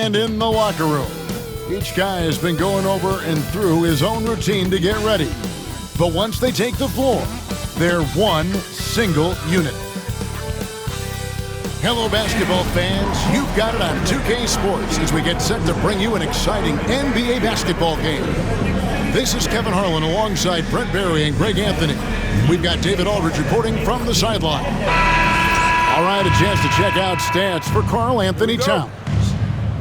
And in the locker room, each guy has been going over and through his own routine to get ready. But once they take the floor, they're one single unit. Hello, basketball fans. You've got it on 2K Sports as we get set to bring you an exciting NBA basketball game. This is Kevin Harlan alongside Brent Barry and Greg Anthony. We've got David Aldridge reporting from the sideline. All right, a chance to check out stats for Karl Anthony Towns.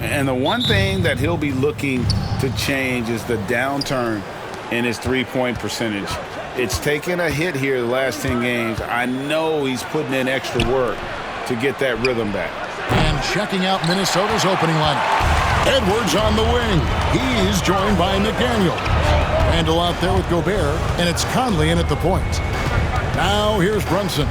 And the one thing that he'll be looking to change is the downturn in his three-point percentage. It's taken a hit here the last 10 games. I know he's putting in extra work to get that rhythm back. And checking out Minnesota's opening lineup. Edwards on the wing. He's joined by McDaniel. Randall out there with Gobert, and it's Conley in at the point. Now here's Brunson.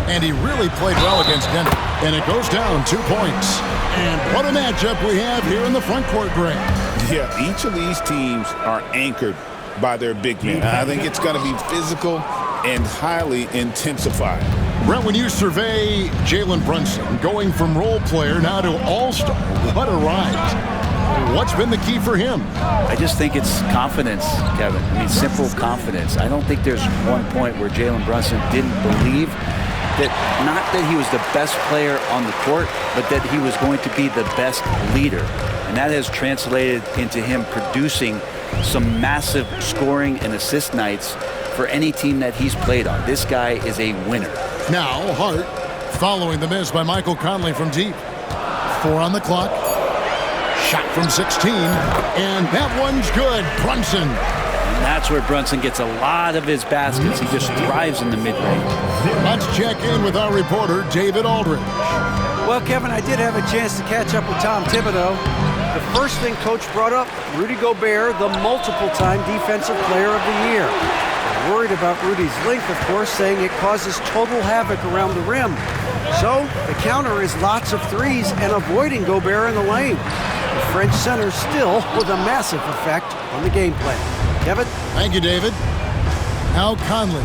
And he really played well against Denver. And it goes down 2 points. And what a matchup we have here in the front court, Greg. Yeah, each of these teams are anchored by their big men. I think it's going to be physical and highly intensified. Brent, when you survey Jalen Brunson, going from role player now to all-star, what a ride. What's been the key for him? I just think it's confidence, Kevin. I mean, simple confidence. I don't think there's one point where Jalen Brunson didn't believe that, not that he was the best player on the court, but that he was going to be the best leader. And that has translated into him producing some massive scoring and assist nights for any team that he's played on. This guy is a winner. Now, Hart following the miss by Michael Conley from deep. 4 on the clock. Shot from 16. And that one's good. Brunson. And that's where Brunson gets a lot of his baskets. He just thrives in the mid-range. Let's check in with our reporter, David Aldridge. Well, Kevin, I did have a chance to catch up with Tom Thibodeau. The first thing Coach brought up, Rudy Gobert, the multiple-time Defensive Player of the Year. Worried about Rudy's length, of course, saying it causes total havoc around the rim. So the counter is lots of threes and avoiding Gobert in the lane. The French center still with a massive effect on the game plan. Kevin? Thank you, David. Now Conley.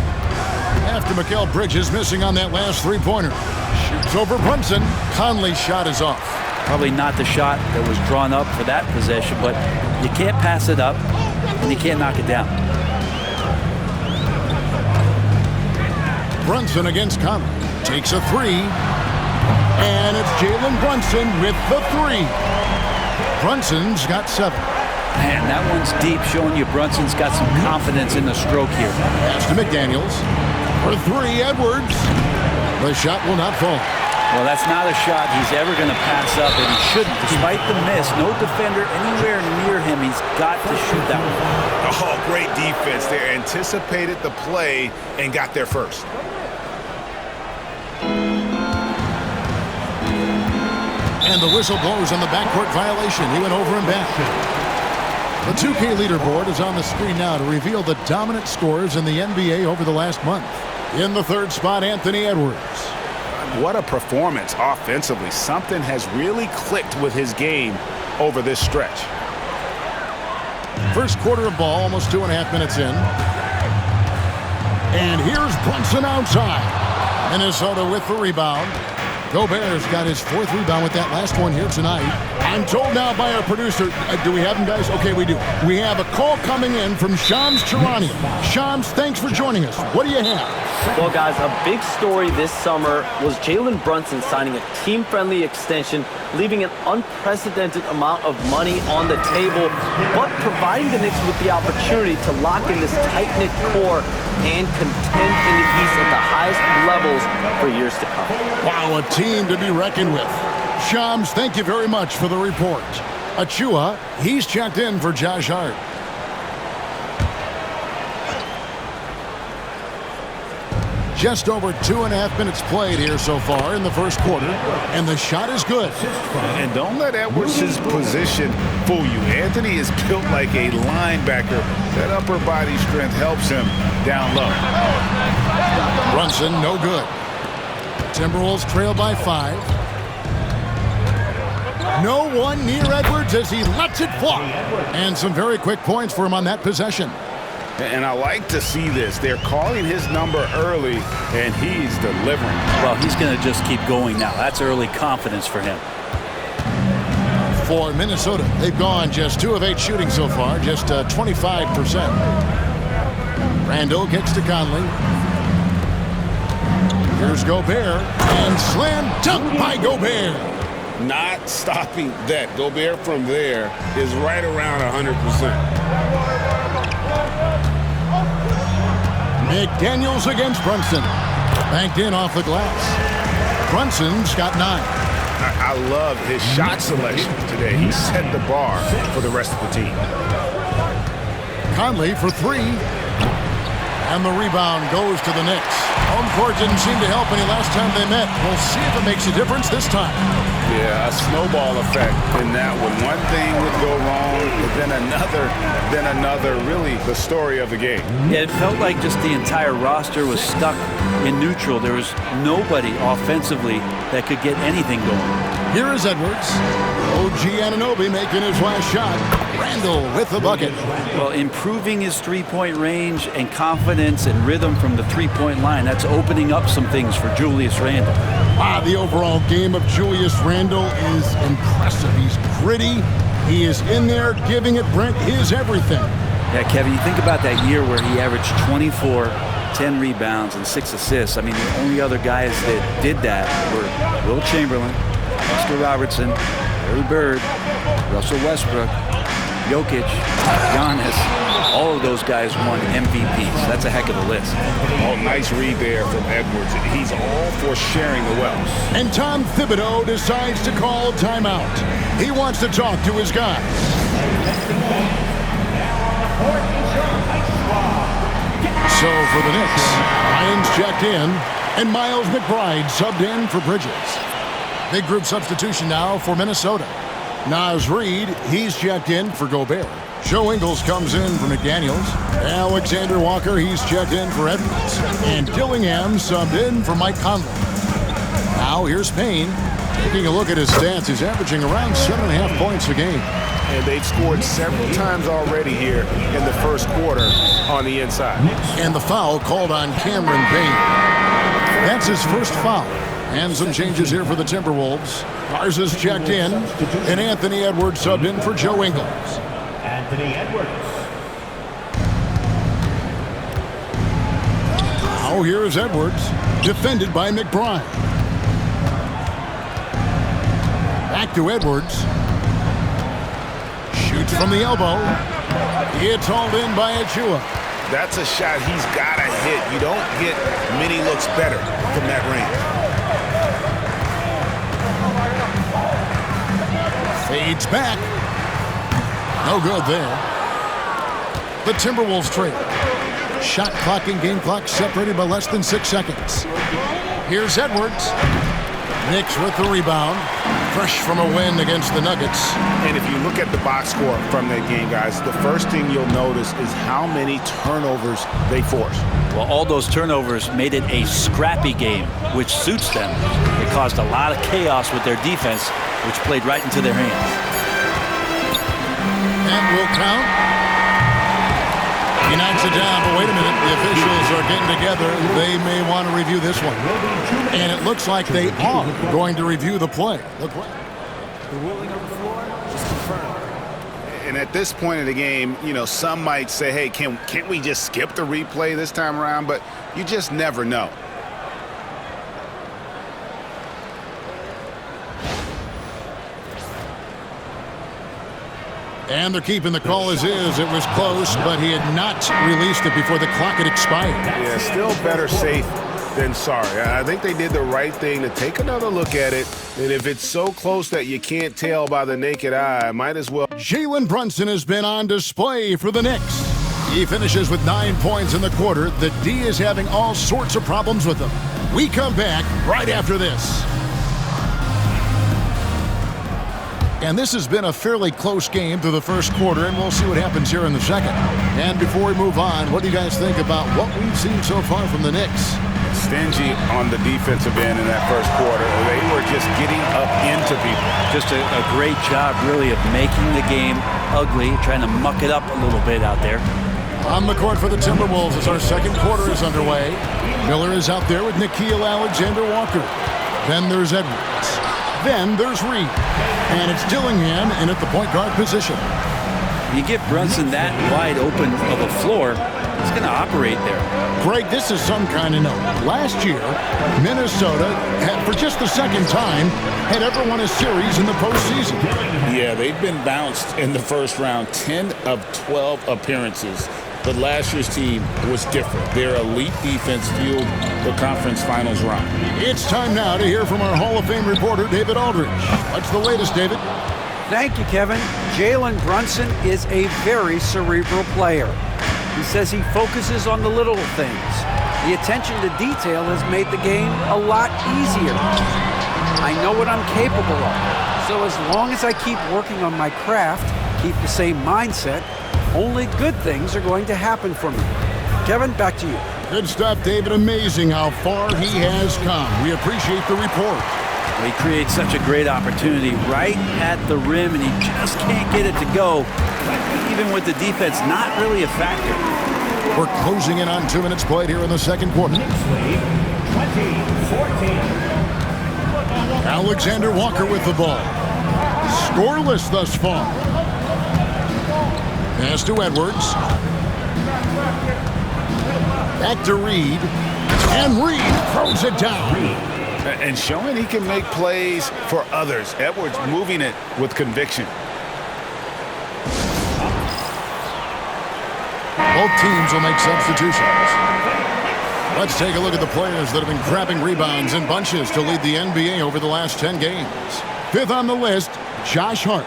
After Mikal Bridges missing on that last three-pointer. Shoots over Brunson. Conley's shot is off. Probably not the shot that was drawn up for that possession, but you can't pass it up and you can't knock it down. Brunson against Conley. Takes a three. And it's Jalen Brunson with the three. Brunson's got 7. Man, that one's deep, showing you Brunson's got some confidence in the stroke here. Pass to McDaniels. For 3, Edwards. The shot will not fall. Well, that's not a shot he's ever going to pass up, and he shouldn't. Despite the miss, no defender anywhere near him. He's got to shoot that one. Oh, great defense there. Anticipated the play and got there first. And the whistle blows on the backcourt violation. He went over and back. The 2K leaderboard is on the screen now to reveal the dominant scores in the NBA over the last month. In the 3rd spot, Anthony Edwards. What a performance offensively. Something has really clicked with his game over this stretch. First quarter of ball, almost 2.5 minutes in. And here's Brunson outside. Minnesota with the rebound. Gobert's got his 4th rebound with that last one here tonight. I'm told now by our producer, do we have him, guys? Okay, we do. We have a call coming in from Shams Charania. Shams, thanks for joining us. What do you have? Well, guys, a big story this summer was Jalen Brunson signing a team-friendly extension, leaving an unprecedented amount of money on the table, but providing the Knicks with the opportunity to lock in this tight-knit core and contend in the East at the highest levels for years to come. Wow, a team to be reckoned with. Shams, thank you very much for the report. Achua, he's checked in for Josh Hart. Just over 2.5 minutes played here so far in the first quarter, and the shot is good. And don't let Edwards' position fool you. Anthony is built like a linebacker. That upper body strength helps him down low. Brunson, no good. Timberwolves trail by 5. No one near Edwards as he lets it fly. And some very quick points for him on that possession. And I like to see this. They're calling his number early, and he's delivering. Well, he's going to just keep going now. That's early confidence for him. For Minnesota, they've gone just 2 of 8 shooting so far, just 25%. Randall kicks to Conley. Here's Gobert, and slam dunk by Gobert. Not stopping that. Gobert from there is right around 100%. McDaniels against Brunson. Banked in off the glass. Brunson's got 9. I love his shot selection today. He set the bar for the rest of the team. Conley for 3. And the rebound goes to the Knicks. Home court didn't seem to help any last time they met. We'll see if it makes a difference this time. Yeah, a snowball effect in that one. One thing would go wrong, then another. Really the story of the game. Yeah, it felt like just the entire roster was stuck in neutral. There was nobody offensively that could get anything going. Here is Edwards. OG Anunoby making his last shot. Randall with the bucket. Well, improving his three-point range and confidence and rhythm from the three-point line, that's opening up some things for Julius Randle. Wow, the overall game of Julius Randle is impressive. He's gritty. He is in there giving it Brent his everything. Yeah, Kevin, you think about that year where he averaged 24, 10 rebounds, and 6 assists. I mean, the only other guys that did that were Will Chamberlain, Oscar Robertson, Larry Bird, Russell Westbrook, Jokic, Giannis. All of those guys won MVPs. That's a heck of a list. Oh, nice read there from Edwards. He's all for sharing the wealth. And Tom Thibodeau decides to call timeout. He wants to talk to his guys. So for the Knicks, Lyons checked in, and Miles McBride subbed in for Bridges. Big group substitution now for Minnesota. Naz Reid, he's checked in for Gobert. Joe Ingles comes in for McDaniels. Alexander Walker, he's checked in for Edwards. And Dillingham subbed in for Mike Conley. Now here's Payne. Taking a look at his stats, he's averaging around 7.5 points a game. And they've scored several times already here in the first quarter on the inside. And the foul called on Cameron Payne. That's his first foul. And some changes here for the Timberwolves. Garza's checked in, and Anthony Edwards subbed in for Joe Ingles. Anthony Edwards. Now here is Edwards, defended by McBride. Back to Edwards. Shoots from the elbow. It's hauled in by Achua. That's a shot he's got to hit. You don't get many looks better from that range. Fades back. No good there. The Timberwolves trail. Shot clock and game clock separated by less than 6 seconds. Here's Edwards. Knicks with the rebound. Fresh from a win against the Nuggets. And if you look at the box score from that game, guys, the first thing you'll notice is how many turnovers they forced. Well, all those turnovers made it a scrappy game, which suits them. It caused a lot of chaos with their defense, which played right into their hands. That will count. He knocks it down, but wait a minute. The officials are getting together. They may want to review this one. And it looks like they are going to review the play. Look what. The ruling on the floor is confirmed. And at this point in the game, you know, some might say, hey, can't we just skip the replay this time around? But you just never know. And they're keeping the call as is. It was close, but he had not released it before the clock had expired. Yeah, still better safe than sorry. I think they did the right thing to take another look at it. And if it's so close that you can't tell by the naked eye, might as well. Jalen Brunson has been on display for the Knicks. He finishes with 9 points in the quarter. The D is having all sorts of problems with him. We come back right after this. And this has been a fairly close game through the first quarter, and we'll see what happens here in the second. And before we move on, what do you guys think about what we've seen so far from the Knicks? Stingy on the defensive end in that first quarter. They were just getting up into people. Just a great job, really, of making the game ugly, trying to muck it up a little bit out there. On the court for the Timberwolves as our second quarter is underway. Miller is out there with Nickeil Alexander-Walker. Then there's Edwards. Then there's Reed. And it's Dillingham in at the point guard position. You give Brunson that wide open of a floor, he's going to operate there. Greg, this is some kind of note. Last year, Minnesota had, for just the second time, had ever won a series in the postseason. Yeah, they've been bounced in the first round, 10 of 12 appearances. But last year's team was different. Their elite defense fueled the conference finals run. It's time now to hear from our Hall of Fame reporter, David Aldridge. What's the latest, David? Thank you, Kevin. Jalen Brunson is a very cerebral player. He says he focuses on the little things. The attention to detail has made the game a lot easier. I know what I'm capable of. So as long as I keep working on my craft, keep the same mindset, only good things are going to happen for me. Kevin, back to you. Good stuff, David. Amazing how far he has come. We appreciate the report. He creates such a great opportunity right at the rim, and he just can't get it to go, even with the defense not really a factor. We're closing in on 2 minutes played here in the second quarter. 20-14. Alexander Walker with the ball. Scoreless thus far. Pass to Edwards. Back to Reed. And Reed throws it down. And showing he can make plays for others. Edwards moving it with conviction. Both teams will make substitutions. Let's take a look at the players that have been grabbing rebounds in bunches to lead the NBA over the last 10 games. Fifth on the list, Josh Hart.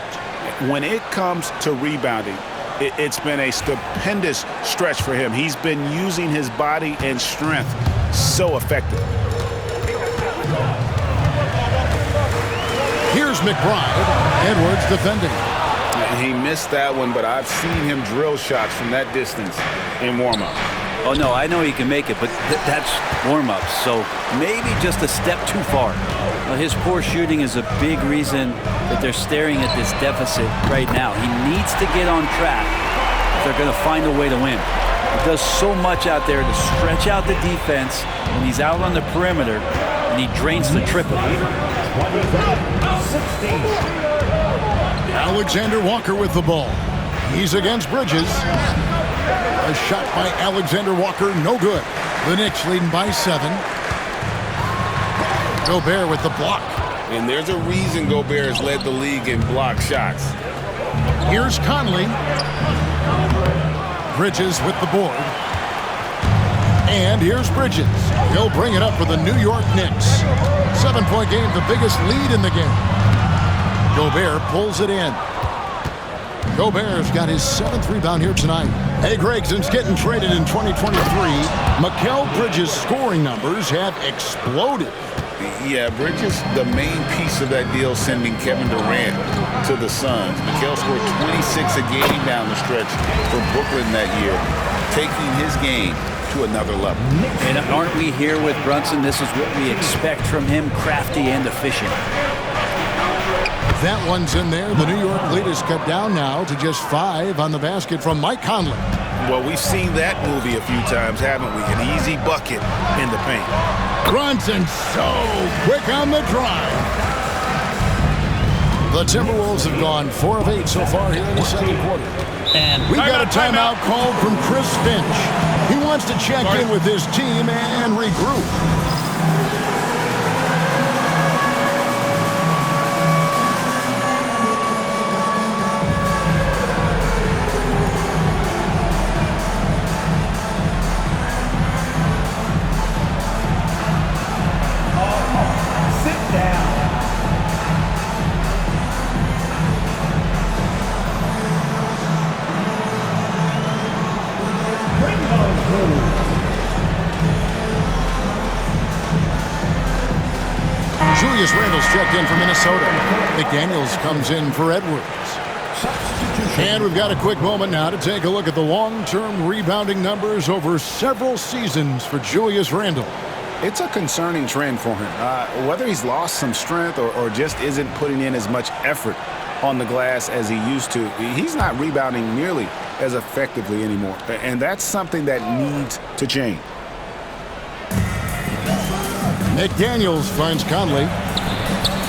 When it comes to rebounding, it's been a stupendous stretch for him. He's been using his body and strength so effectively. Here's McBride. Edwards defending. He missed that one, but I've seen him drill shots from that distance in warm-up. Oh, no, I know he can make it, but that's warm-up, so maybe just a step too far. Well, his poor shooting is a big reason that they're staring at this deficit right now. He needs to get on track if they're going to find a way to win. He does so much out there to stretch out the defense when he's out on the perimeter, and he drains the triple. 20-16. Alexander Walker with the ball. He's against Bridges. A shot by Alexander Walker, no good. The Knicks leading by 7. Gobert with the block. And there's a reason Gobert has led the league in block shots. Here's Conley. Bridges with the board. And here's Bridges. He'll bring it up for the New York Knicks. 7-point game, the biggest lead in the game. Gobert pulls it in. Gobert's got his 7th rebound here tonight. Hey, Greg, since getting traded in 2023, Mikal Bridges' scoring numbers have exploded. Yeah, Bridges, the main piece of that deal, sending Kevin Durant to the Suns. Mikal scored 26 a game down the stretch for Brooklyn that year, taking his game to another level. And aren't we here with Brunson? This is what we expect from him, crafty and efficient. That one's in there. The New York lead is cut down now to just 5 on the basket from Mike Conley. Well, we've seen that movie a few times, haven't we? An easy bucket in the paint. Brunson so quick on the drive. The Timberwolves have gone 4 of 8 so far here in the second quarter. And we've got a timeout called from Chris Finch. He wants to check in with his team and regroup. Julius Randle's checked in for Minnesota. McDaniels comes in for Edwards. And we've got a quick moment now to take a look at the long-term rebounding numbers over several seasons for Julius Randle. It's a concerning trend for him. Whether he's lost some strength or just isn't putting in as much effort on the glass as he used to, he's not rebounding nearly as effectively anymore. And that's something that needs to change. McDaniels finds Conley.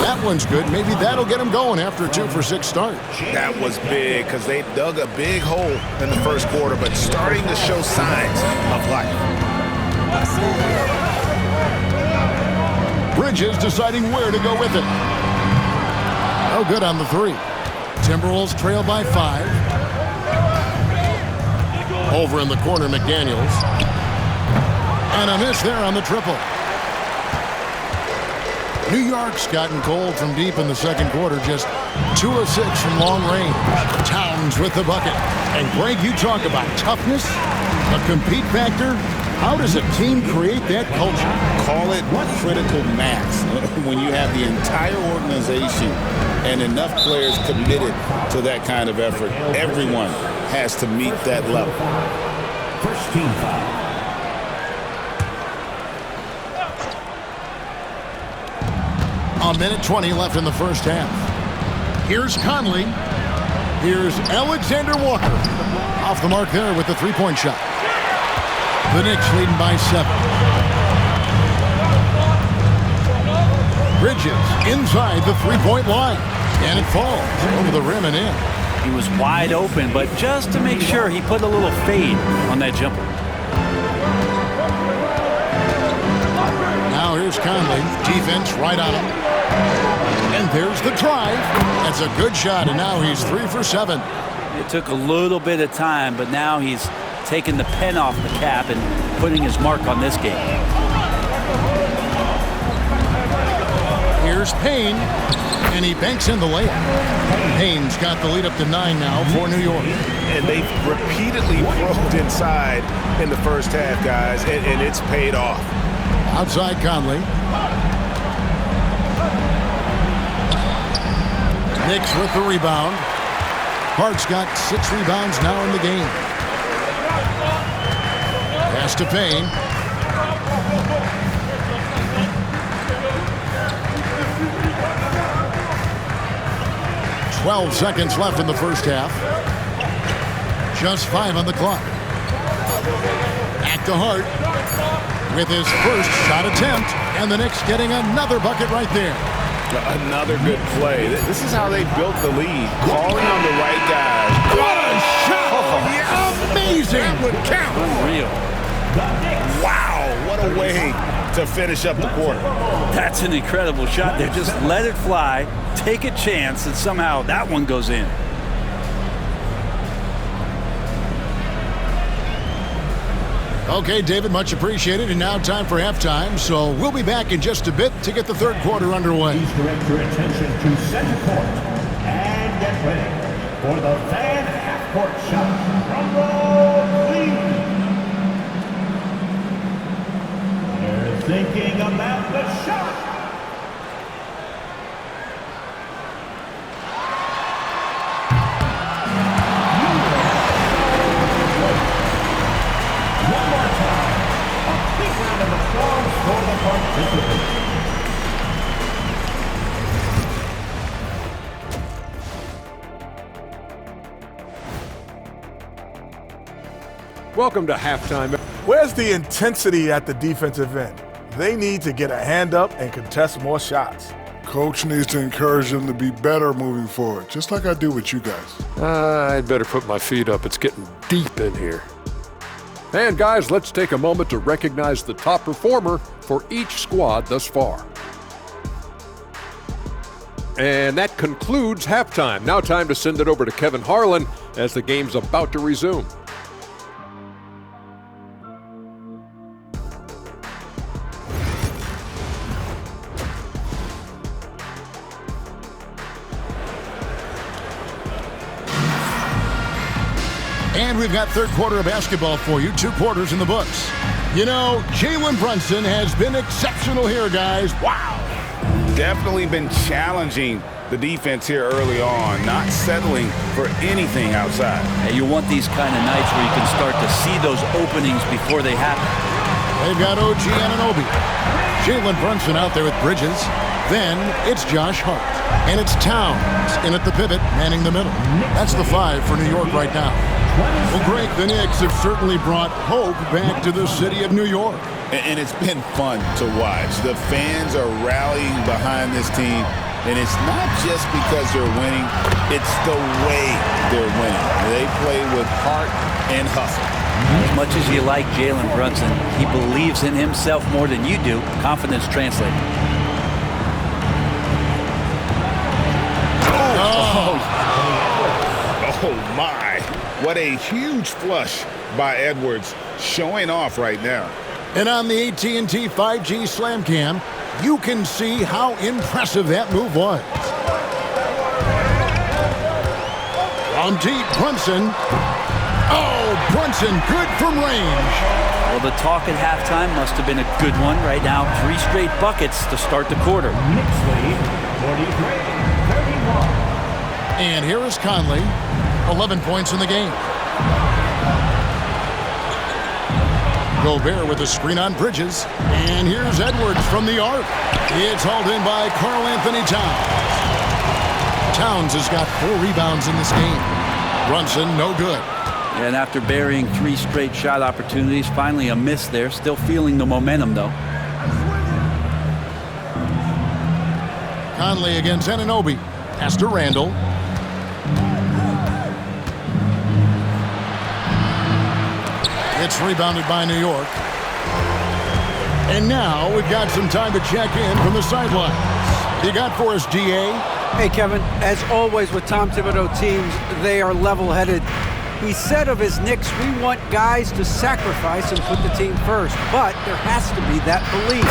That one's good. Maybe that'll get them going after a 2-for-6 start. That was big because they dug a big hole in the first quarter, but starting to show signs of life. Bridges deciding where to go with it. No good on the 3. Timberwolves trail by 5. Over in the corner, McDaniels. And a miss there on the triple. New York's gotten cold from deep in the second quarter, just 2 of 6 from long range. Towns with the bucket. And Greg, you talk about toughness, a compete factor. How does a team create that culture? Call it critical mass. When you have the entire organization and enough players committed to that kind of effort, everyone has to meet that level. First team foul. A minute 20 left in the first half. Here's Conley. Here's Alexander Walker. Off the mark there with the three-point shot. The Knicks leading by 7. Bridges inside the three-point line. And it falls over the rim and in. He was wide open, but just to make sure, he put a little fade on that jumper. Now here's Conley. Defense right on him. And there's the drive. That's a good shot, and now he's 3 for 7. It took a little bit of time, but now he's taking the pen off the cap and putting his mark on this game. Here's Payne, and he banks in the layup. Payne's got the lead up to 9 now for New York. And they've repeatedly probed inside in the first half, guys, and it's paid off. Outside Conley. Knicks with the rebound. Hart's got 6 rebounds now in the game. Pass to Payne. "12 seconds left in the first half. Just 5 on the clock. Back to Hart with his first shot attempt, and the Knicks getting another bucket right there. Another good play. This is how they built the lead, calling on the right guys. What a shot! Amazing! That would count. Real. Wow, what a way to finish up the quarter. That's an incredible shot there. Just let it fly, take a chance, and somehow that one goes in. Okay, David, much appreciated. And now time for halftime. So we'll be back in just a bit to get the third quarter underway. Please direct your attention to center court and get ready for the fan half-court shot. Drum roll, please. They're thinking about the shot. One more time. A big round of applause for the participants. Welcome to halftime. Where's the intensity at the defensive end? They need to get a hand up and contest more shots. Coach needs to encourage them to be better moving forward, just like I do with you guys. I'd better put my feet up. It's getting deep in here. And guys, let's take a moment to recognize the top performer for each squad thus far. And that concludes halftime. Now time to send it over to Kevin Harlan as the game's about to resume. And we've got third quarter of basketball for you. 2 quarters in the books. You know, Jalen Brunson has been exceptional here, guys. Wow. Definitely been challenging the defense here early on, not settling for anything outside. Hey, you want these kind of nights where you can start to see those openings before they happen. They've got OG Anunoby. Jalen Brunson out there with Bridges. Then it's Josh Hart. And it's Towns in at the pivot, manning the middle. That's the 5 for New York right now. Well, Greg, the Knicks have certainly brought hope back to the city of New York. And it's been fun to watch. The fans are rallying behind this team. And it's not just because they're winning, it's the way they're winning. They play with heart and hustle. As much as you like Jalen Brunson, he believes in himself more than you do. Confidence translates. Oh my, what a huge flush by Edwards, showing off right now. And on the AT&T 5G Slam Cam, you can see how impressive that move was. From deep, Brunson. Oh, Brunson, good from range. Well, the talk at halftime must have been a good one. Right now, 3 straight buckets to start the quarter. Knicks lead 43-31. And here is Conley, 11 points in the game. Gobert with a screen on Bridges. And here's Edwards from the arc. It's hauled in by Karl Anthony Towns. Towns has got 4 rebounds in this game. Brunson, no good. And after burying 3 straight shot opportunities, finally a miss there. Still feeling the momentum, though. Conley against Anunoby. Pass to Randall. It's rebounded by New York. And now we've got some time to check in from the sidelines. You got for us, DA? Hey, Kevin, as always with Tom Thibodeau teams, they are level-headed. He said of his Knicks, we want guys to sacrifice and put the team first, but there has to be that belief.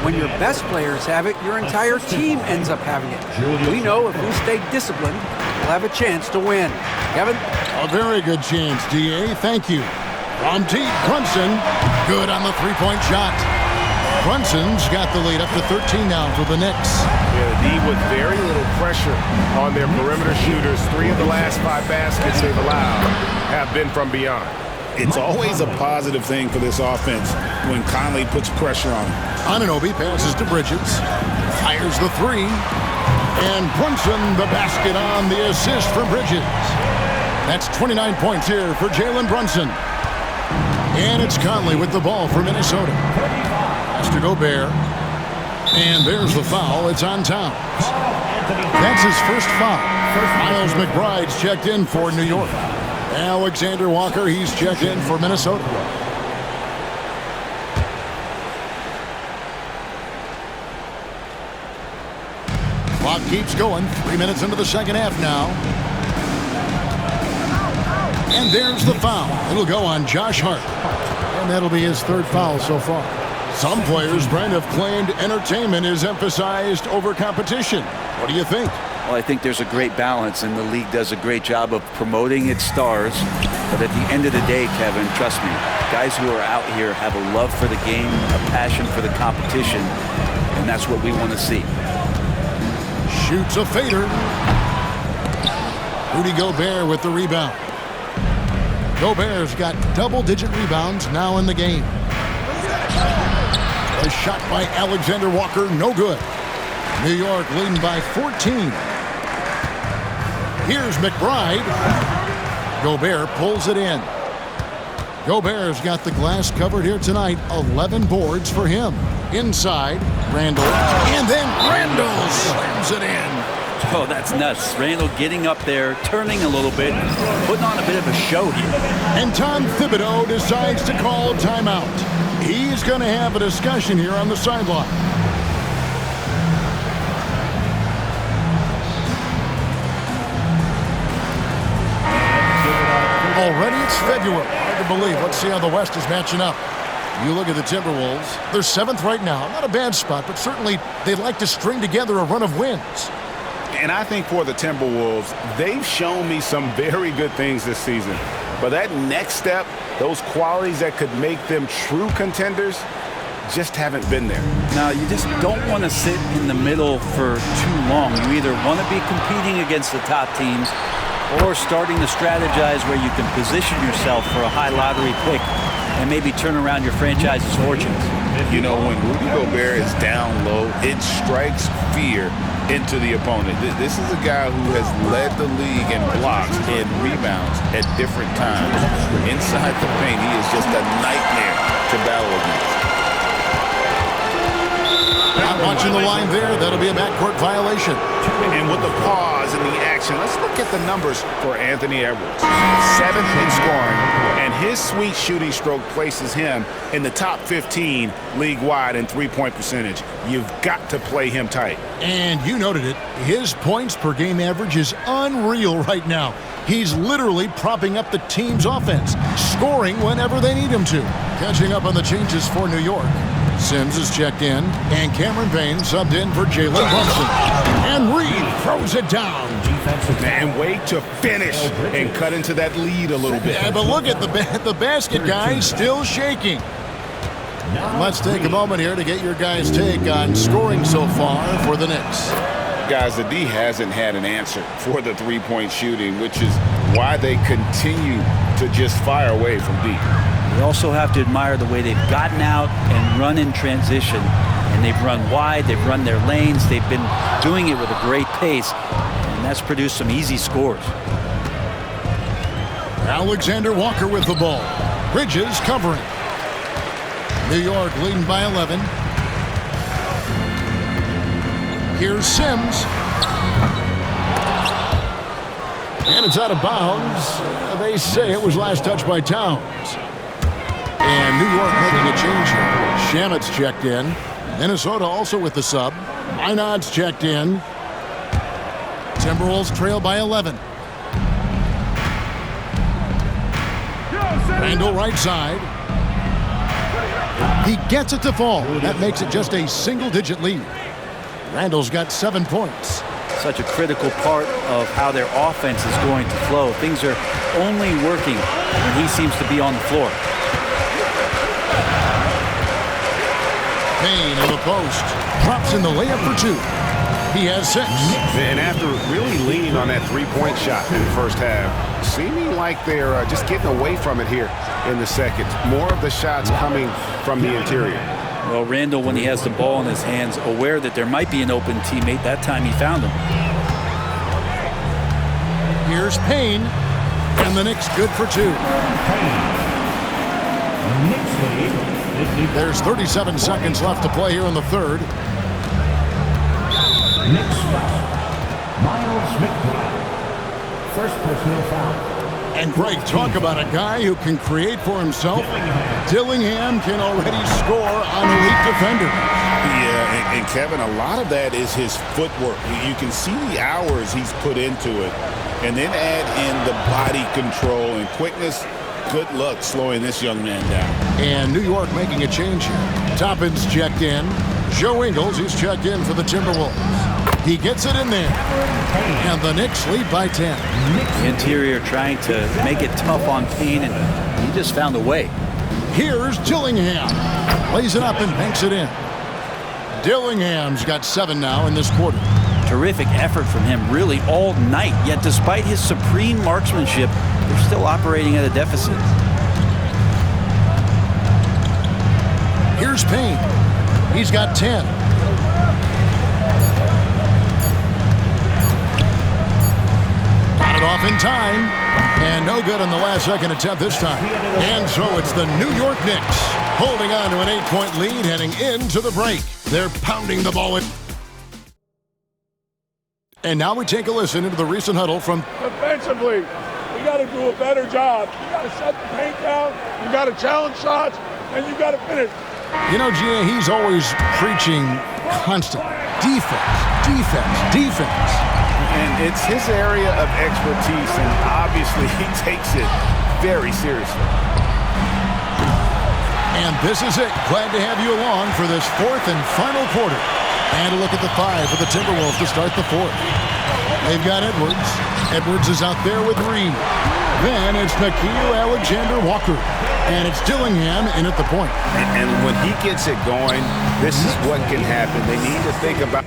When your best players have it, your entire team ends up having it. We know if we stay disciplined, we'll have a chance to win. Kevin? A very good chance, DA. Thank you. From deep, Brunson. Good on the three-point shot. Brunson's got the lead up to 13 now for the Knicks. Yeah, the D with very little pressure on their perimeter shooters. 3 of the last 5 baskets they've allowed have been from beyond. It's always a positive thing for this offense when Conley puts pressure on him. Anunoby passes to Bridges. Fires the 3. And Brunson the basket on the assist from Bridges. That's 29 points here for Jalen Brunson. And it's Conley with the ball for Minnesota. Pass to Gobert. And there's the foul. It's on Towns. That's his first foul. Miles McBride's checked in for New York. Alexander Walker, he's checked in for Minnesota. Clock keeps going. 3 minutes into the second half now. And there's the foul. It'll go on Josh Hart. And that'll be his 3rd foul so far. Some players, Brent, have claimed entertainment is emphasized over competition. What do you think? Well, I think there's a great balance, and the league does a great job of promoting its stars. But at the end of the day, Kevin, trust me, guys who are out here have a love for the game, a passion for the competition, and that's what we want to see. Shoots a fader. Rudy Gobert with the rebound. Gobert's got double-digit rebounds now in the game. A shot by Alexander Walker, no good. New York leading by 14. Here's McBride. Gobert pulls it in. Gobert's got the glass covered here tonight. 11 boards for him. Inside, Randall. And then Randall slams it in. Oh, that's nuts. Randall getting up there, turning a little bit, putting on a bit of a show here. And Tom Thibodeau decides to call a timeout. He's going to have a discussion here on the sideline. Already it's February. Hard to believe. Let's see how the West is matching up. You look at the Timberwolves. They're 7th right now. Not a bad spot, but certainly they'd like to string together a run of wins. And I think for the Timberwolves, they've shown me some very good things this season. But that next step, those qualities that could make them true contenders, just haven't been there. Now, you just don't want to sit in the middle for too long. You either want to be competing against the top teams or starting to strategize where you can position yourself for a high lottery pick and maybe turn around your franchise's fortunes. You know, when Rudy Gobert is down low, it strikes fear into the opponent. This is a guy who has led the league in blocks and rebounds at different times. Inside the paint, he is just a nightmare to battle against. Out Watching the line there, that'll be a backcourt violation. And with the pause and the action, let's look at the numbers for Anthony Edwards. 7th in scoring, and his sweet shooting stroke places him in the top 15 league-wide in three-point percentage. You've got to play him tight. And you noted it. His points per game average is unreal right now. He's literally propping up the team's offense, scoring whenever they need him to. Catching up on the changes for New York. Sims is checked in, and Cameron Payne subbed in for Jalen Brunson. And Reed throws it down. And wait to finish and cut into that lead a little bit. Yeah, but look at the basket guy still shaking. Let's take a moment here to get your guys' take on scoring so far for the Knicks. Guys, the D hasn't had an answer for the three-point shooting, which is why they continue to just fire away from deep. We also have to admire the way they've gotten out and run in transition. And they've run wide, they've run their lanes, they've been doing it with a great pace, and that's produced some easy scores. Alexander Walker with the ball. Bridges covering. New York leading by 11. Here's Sims. And it's out of bounds. They say it was last touched by Towns. And New York making a change here. Shamet's checked in. Minnesota also with the sub. Einad's checked in. Timberwolves trail by 11. Randall right side. He gets it to fall. That makes it just a single-digit lead. Randall's got 7 points. Such a critical part of how their offense is going to flow. Things are only working when he seems to be on the floor. Payne in the post. Drops in the layup for 2. He has 6. And after really leaning on that three-point shot in the first half, seeming like they're just getting away from it here in the second. More of the shots coming from the interior. Well, Randall, when he has the ball in his hands, aware that there might be an open teammate, that time he found him. Here's Payne, and the Knicks good for 2. There's 37 seconds left to play here in the third. Knicks Miles McBride. First personal foul. And Greg, talk about a guy who can create for himself. Dillingham can already score on elite defenders. Yeah, and Kevin, a lot of that is his footwork. You can see the hours he's put into it. And then add in the body control and quickness. Good luck slowing this young man down. And New York making a change here. Toppin's checked in. Joe Ingles, he's checked in for the Timberwolves. He gets it in there. And the Knicks lead by 10. The interior trying to make it tough on Payne, and he just found a way. Here's Dillingham. Lays it up and banks it in. Dillingham's got 7 now in this quarter. Terrific effort from him really all night, yet despite his supreme marksmanship, they're still operating at a deficit. Here's Payne. He's got 10. Got it off in time. And no good on the last second attempt this time. And so it's the New York Knicks holding on to an 8-point lead heading into the break. They're pounding the ball in. And now we take a listen into the recent huddle from... Defensively, we got to do a better job. You got to shut the paint down, you got to challenge shots, and you got to finish. You know, Gia, he's always preaching constant defense, defense, defense. And it's his area of expertise, and obviously he takes it very seriously. And this is it. Glad to have you along for this fourth and final quarter. And a look at the 5 for the Timberwolves to start the fourth. They've got Edwards. Edwards is out there with Reed. Then it's Nickeil Alexander-Walker. And it's Dillingham in at the point. And when he gets it going, this is what can happen. They need to think about...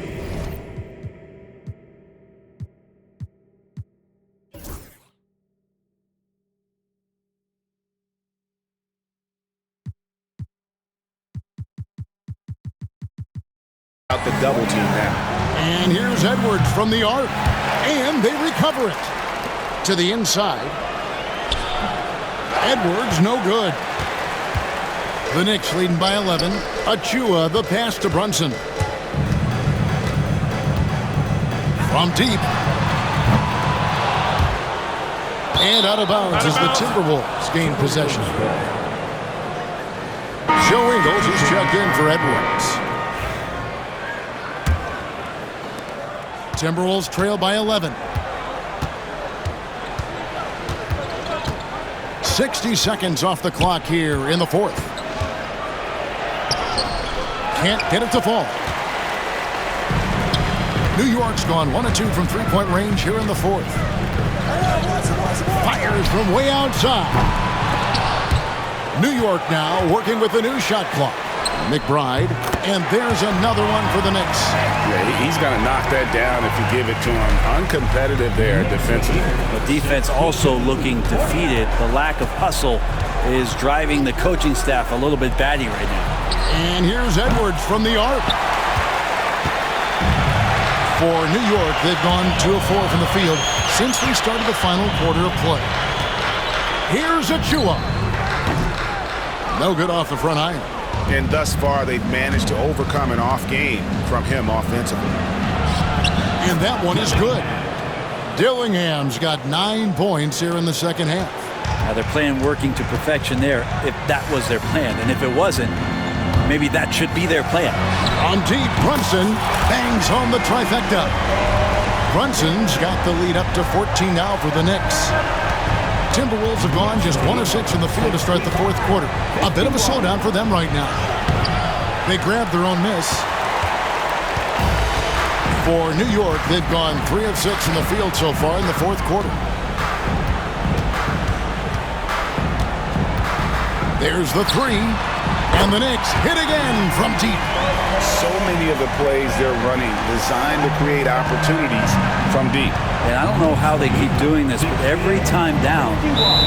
the double team now. And here's Edwards from the arc. And they recover it. To the inside. Edwards, no good. The Knicks leading by 11. Achua, the pass to Brunson. From deep. And out of bounds as the Timberwolves gain possession. Joe Ingles is checked in for Edwards. Timberwolves trail by 11. 60 seconds off the clock here in the fourth. Can't get it to fall. New York's gone 1 of 2 from three-point range here in the fourth. Fires from way outside. New York now working with the new shot clock. McBride, and there's another one for the Knicks. Yeah, he's going to knock that down if you give it to him. Uncompetitive there defensively. The defense also looking defeated. The lack of hustle is driving the coaching staff a little bit batty right now. And here's Edwards from the arc. For New York, they've gone 2 of 4 from the field since we started the final quarter of play. Here's Achua. No good off the front iron. And thus far, they've managed to overcome an off game from him offensively. And that one is good. Dillingham's got 9 points here in the second half. Now they're playing working to perfection there if that was their plan. And if it wasn't, maybe that should be their plan. On deep, Brunson bangs home the trifecta. Brunson's got the lead up to 14 now for the Knicks. Timberwolves have gone just 1 of 6 in the field to start the fourth quarter. A bit of a slowdown for them right now. They grabbed their own miss. For New York, they've gone 3 of 6 in the field so far in the fourth quarter. There's the 3, and the Knicks hit again from deep. So many of the plays they're running designed to create opportunities from deep. And I don't know how they keep doing this, but every time down,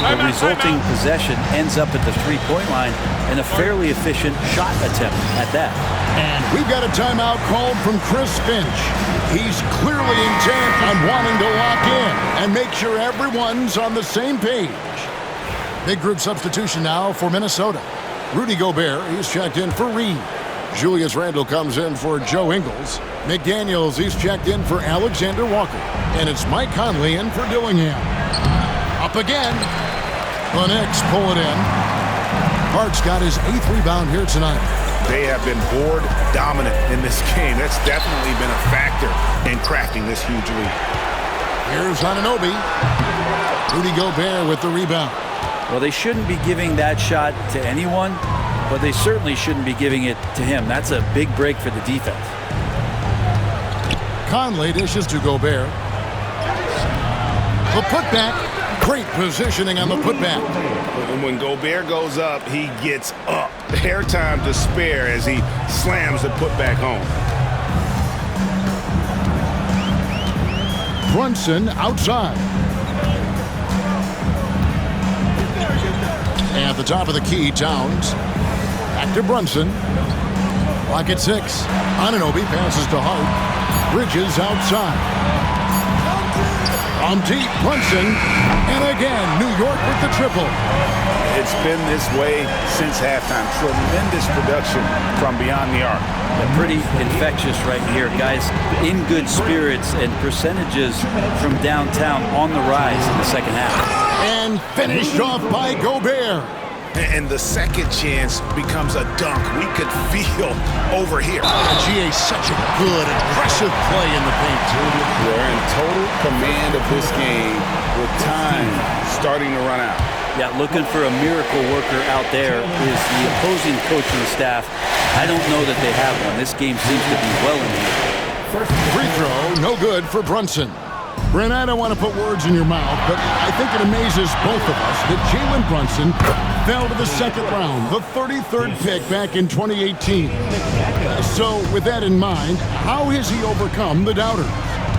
the resulting possession ends up at the three-point line and a fairly efficient shot attempt at that. And we've got a timeout called from Chris Finch. He's clearly intent on wanting to lock in and make sure everyone's on the same page. Big group substitution now for Minnesota. Rudy Gobert, he's checked in for Reed. Julius Randle comes in for Joe Ingles. McDaniels, he's checked in for Alexander Walker. And it's Mike Conley in for Dillingham. Up again. The Knicks pull it in. Hart's got his 8th rebound here tonight. They have been board dominant in this game. That's definitely been a factor in crafting this huge lead. Here's Anunoby. Rudy Gobert with the rebound. Well, they shouldn't be giving that shot to anyone, but they certainly shouldn't be giving it to him. That's a big break for the defense. Conley dishes to Gobert. The putback. Great positioning on the putback. And when Gobert goes up, he gets up. Airtime to spare as he slams the putback home. Brunson outside. And at the top of the key, Towns. Back to Brunson. Clock at 6. Anunoby passes to Hart. Bridges outside. On deep, Brunson. And again, New York with the triple. It's been this way since halftime. Tremendous production from beyond the arc. Pretty infectious right here, guys. In good spirits and percentages from downtown on the rise in the second half. And finished off by Gobert. And the second chance becomes a dunk we could feel over here. GA, such a good, aggressive play in the paint. They're in total command of this game with time starting to run out. Yeah, looking for a miracle worker out there is the opposing coaching staff. I don't know that they have one. This game seems to be well in here. First free throw, no good for Brunson. Brent, I don't want to put words in your mouth, but I think it amazes both of us that Jalen Brunson fell to the second round, the 33rd pick back in 2018. So with that in mind, how has he overcome the doubters?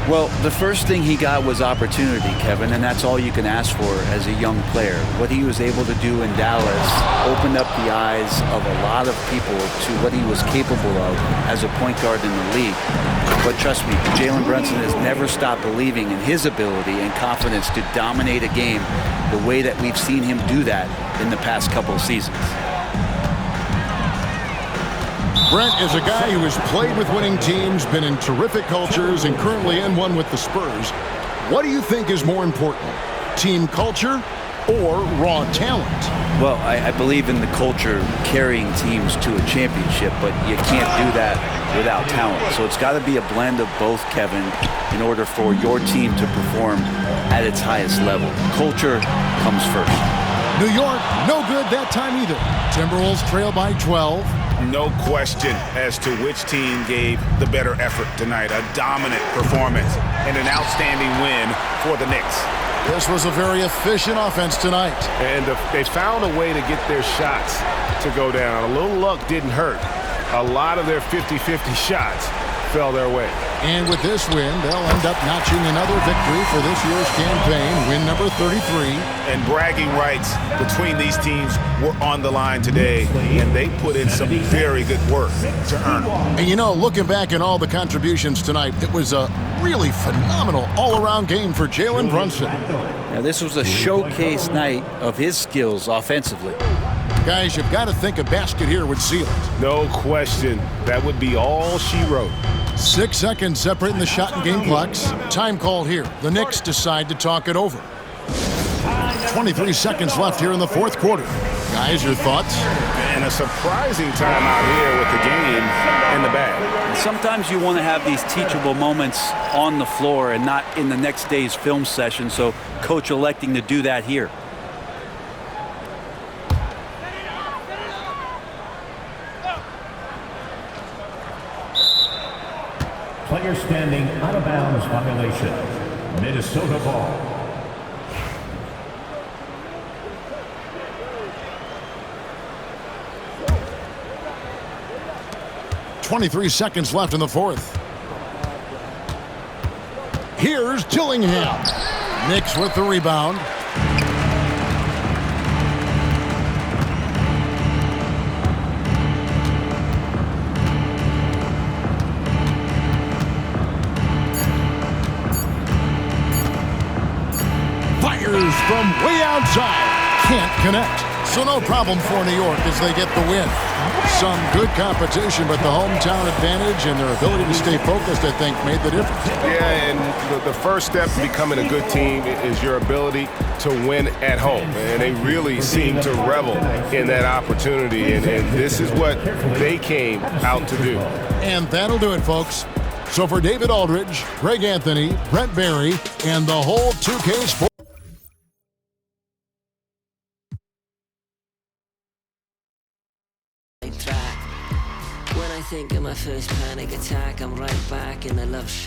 Well, the first thing he got was opportunity, Kevin, and that's all you can ask for as a young player. What he was able to do in Dallas opened up the eyes of a lot of people to what he was capable of as a point guard in the league. But trust me, Jalen Brunson has never stopped believing in his ability and confidence to dominate a game the way that we've seen him do that in the past couple of seasons. Brent is a guy who has played with winning teams, been in terrific cultures, and currently in one with the Spurs. What do you think is more important, team culture or raw talent? Well, I believe in the culture carrying teams to a championship, but you can't do that without talent. So it's got to be a blend of both, Kevin, in order for your team to perform at its highest level. Culture comes first. New York, no good that time either. Timberwolves trail by 12. No question as to which team gave the better effort tonight. A dominant performance and an outstanding win for the Knicks. This was a very efficient offense tonight. And they found a way to get their shots to go down. A little luck didn't hurt. A lot of their 50-50 shots fell their way. And with this win, they'll end up notching another victory for this year's campaign, win number 33. And bragging rights between these teams were on the line today, and they put in some very good work to earn them. And you know, looking back at all the contributions tonight, it was a really phenomenal all-around game for Jalen Brunson. Now, this was a showcase night of his skills offensively. Guys, you've got to think a basket here would seal it. No question. That would be all she wrote. 6 seconds separating the shot and game clocks. Time called here. The Knicks decide to talk it over. 23 seconds left here in the fourth quarter. Guys, your thoughts? And a surprising time out here with the game in the bag. Sometimes you want to have these teachable moments on the floor and not in the next day's film session, so coach electing to do that here. Player standing out of bounds violation. Minnesota ball. .23 seconds left in the fourth. Here's Dillingham. Knicks with the rebound. Fires from way outside. Can't connect. So no problem for New York as they get the win. Some good competition, but the hometown advantage and their ability to stay focused, I think, made the difference. Yeah, and the first step to becoming a good team is your ability to win at home. And they really seem to revel in that opportunity, and this is what they came out to do. And that'll do it, folks. So for David Aldridge, Greg Anthony, Brent Barry, and the whole 2K Sports. When I think of my first panic attack, I'm right back in the love